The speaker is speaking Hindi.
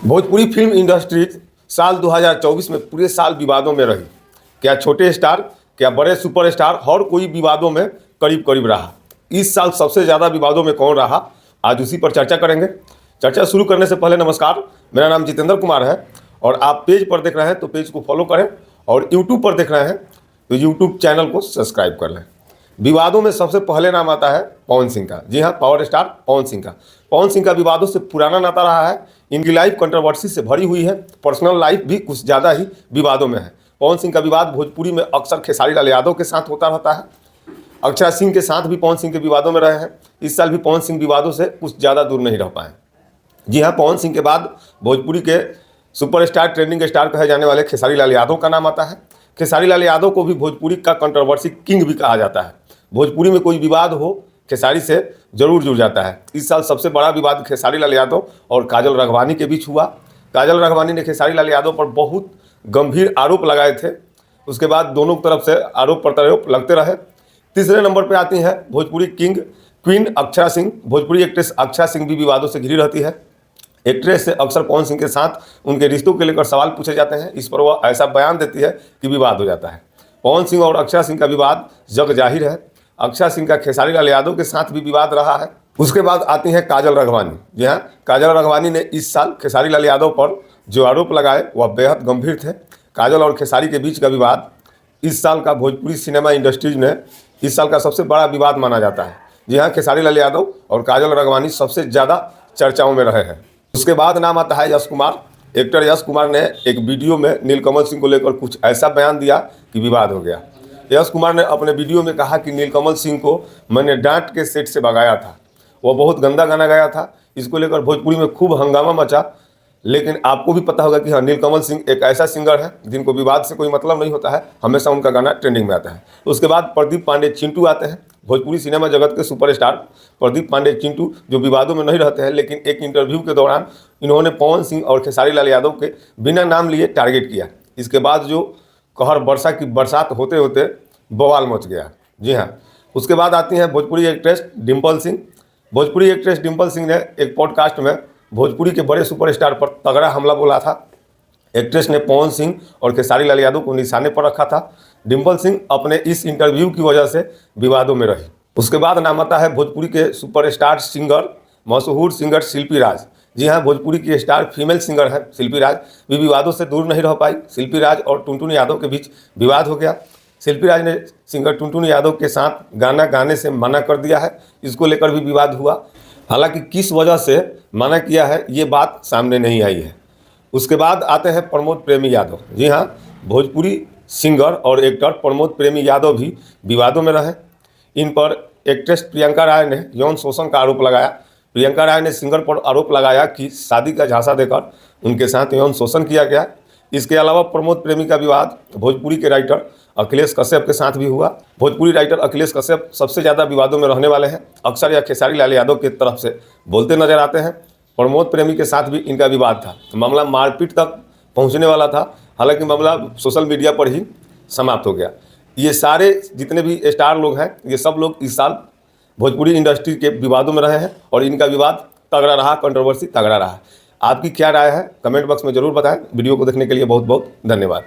भोजपुरी फिल्म इंडस्ट्री साल 2024 में पूरे साल विवादों में रही। क्या छोटे स्टार, क्या बड़े सुपरस्टार, हर कोई विवादों में करीब करीब रहा। इस साल सबसे ज़्यादा विवादों में कौन रहा, आज उसी पर चर्चा करेंगे। चर्चा शुरू करने से पहले नमस्कार, मेरा नाम जितेंद्र कुमार है और आप पेज पर देख रहे हैं तो पेज को फॉलो करें और यूट्यूब पर देख रहे हैं तो यूट्यूब चैनल को सब्सक्राइब कर लें। विवादों में सबसे पहले नाम आता है पवन सिंह का। जी हाँ, पावर स्टार पवन सिंह का। पवन सिंह का विवादों से पुराना नाता रहा है। इनकी लाइफ कंट्रोवर्सी से भरी हुई है। पर्सनल लाइफ भी कुछ ज़्यादा ही विवादों में है। पवन सिंह का विवाद भोजपुरी में अक्सर खेसारी लाल यादव के साथ होता रहता है। अक्षरा सिंह के साथ भी पवन सिंह के विवादों में रहे हैं। इस साल भी पवन सिंह विवादों से कुछ ज़्यादा दूर नहीं रह पाए। जी हाँ, पवन सिंह के बाद भोजपुरी के सुपरस्टार, ट्रेंडिंग स्टार कहे जाने वाले खेसारी लाल यादव का नाम आता है। खेसारी लाल यादव को भी भोजपुरी का कंट्रोवर्सी किंग भी कहा जाता है। भोजपुरी में कोई विवाद हो, खेसारी से जरूर जुड़ जाता है। इस साल सबसे बड़ा विवाद खेसारी लाल यादव और काजल राघवानी के बीच हुआ। काजल राघवानी ने खेसारी लाल यादव पर बहुत गंभीर आरोप लगाए थे। उसके बाद दोनों तरफ से आरोप प्रत्यारोप लगते रहे। तीसरे नंबर पर आती हैं Bhojpuri king queen Akshara Singh. Bhojpuri actress Akshara Singh भी विवादों से घिरी रहती है। एक्ट्रेस से अक्सर पवन सिंह के साथ उनके रिश्तों को लेकर सवाल पूछे जाते हैं। इस पर वह ऐसा बयान देती है कि विवाद हो जाता है। पवन सिंह और अक्षरा सिंह का विवाद जग जाहिर है। अक्षरा सिंह का खेसारी लाल यादव के साथ भी विवाद रहा है। उसके बाद आती हैं काजल राघवानी। जी हाँ, काजल राघवानी ने इस साल खेसारी लाल यादव पर जो आरोप लगाए वह बेहद गंभीर थे। काजल और खेसारी के बीच का विवाद इस साल का भोजपुरी सिनेमा इंडस्ट्रीज में इस साल का सबसे बड़ा विवाद माना जाता है। जी हाँ, खेसारी लाल यादव और काजल राघवानी सबसे ज़्यादा चर्चाओं में रहे हैं। उसके बाद नाम आता है यश कुमार। एक्टर यश कुमार ने एक वीडियो में नीलकमल सिंह को लेकर कुछ ऐसा बयान दिया कि विवाद हो गया। यश कुमार ने अपने वीडियो में कहा कि नीलकमल सिंह को मैंने डांट के सेट से भगाया था, वह बहुत गंदा गाना गाया था। इसको लेकर भोजपुरी में खूब हंगामा मचा। लेकिन आपको भी पता होगा कि हाँ, नीलकमल सिंह एक ऐसा सिंगर है जिनको विवाद से कोई मतलब नहीं होता है, हमेशा उनका गाना ट्रेंडिंग में आता है। उसके बाद प्रदीप पांडे चिंटू आते हैं। भोजपुरी सिनेमा जगत के सुपरस्टार प्रदीप पांडे चिंटू जो विवादों में नहीं रहते हैं, लेकिन एक इंटरव्यू के दौरान इन्होंने पवन सिंह और खेसारी लाल यादव के बिना नाम लिए टारगेट किया। इसके बाद जो कहर वर्षा की बरसात होते होते बवाल मच गया। जी हाँ, उसके बाद आती हैं भोजपुरी एक्ट्रेस डिम्पल सिंह। भोजपुरी एक्ट्रेस डिम्पल सिंह ने एक पॉडकास्ट में भोजपुरी के बड़े सुपरस्टार पर तगड़ा हमला बोला था। एक्ट्रेस ने पवन सिंह और खेसारी लाल यादव को निशाने पर रखा था। डिम्पल सिंह अपने इस इंटरव्यू की वजह से विवादों में रही। उसके बाद नाम आता है भोजपुरी के सुपरस्टार सिंगर, मशहूर सिंगर शिल्पी राज। जी हाँ, भोजपुरी की स्टार फीमेल सिंगर है शिल्पी राज, भी विवादों से दूर नहीं रह पाई। शिल्पी राज और टुनटुन यादव के बीच विवाद हो गया। शिल्पी राज ने सिंगर टुनटुन यादव के साथ गाना गाने से मना कर दिया है। इसको लेकर भी विवाद हुआ। हालांकि किस वजह से मना किया है ये बात सामने नहीं आई है। उसके बाद आते हैं प्रमोद प्रेमी यादव। जी हाँ, भोजपुरी सिंगर और एक्टर प्रमोद प्रेमी यादव भी विवादों में रहे। इन पर एक्ट्रेस प्रियंका राय ने यौन शोषण का आरोप लगाया। प्रियंका राय ने सिंगर पर आरोप लगाया कि शादी का झांसा देकर उनके साथ यौन शोषण किया गया। इसके अलावा प्रमोद प्रेमी का विवाद भोजपुरी के राइटर अखिलेश कश्यप के साथ भी हुआ। भोजपुरी राइटर अखिलेश कश्यप सबसे ज़्यादा विवादों में रहने वाले हैं। अक्सर यह खेसारी लाल यादव की तरफ से बोलते नजर आते हैं। प्रमोद प्रेमी के साथ भी इनका विवाद था। मामला मारपीट तक पहुंचने वाला था। हालांकि मामला सोशल मीडिया पर ही समाप्त हो गया। ये सारे जितने भी स्टार लोग हैं, ये सब लोग इस साल भोजपुरी इंडस्ट्री के विवादों में रहे हैं और इनका विवाद तगड़ा रहा, कंट्रोवर्सी तगड़ा रहा। आपकी क्या राय है कमेंट बॉक्स में ज़रूर बताएं। वीडियो को देखने के लिए बहुत बहुत धन्यवाद।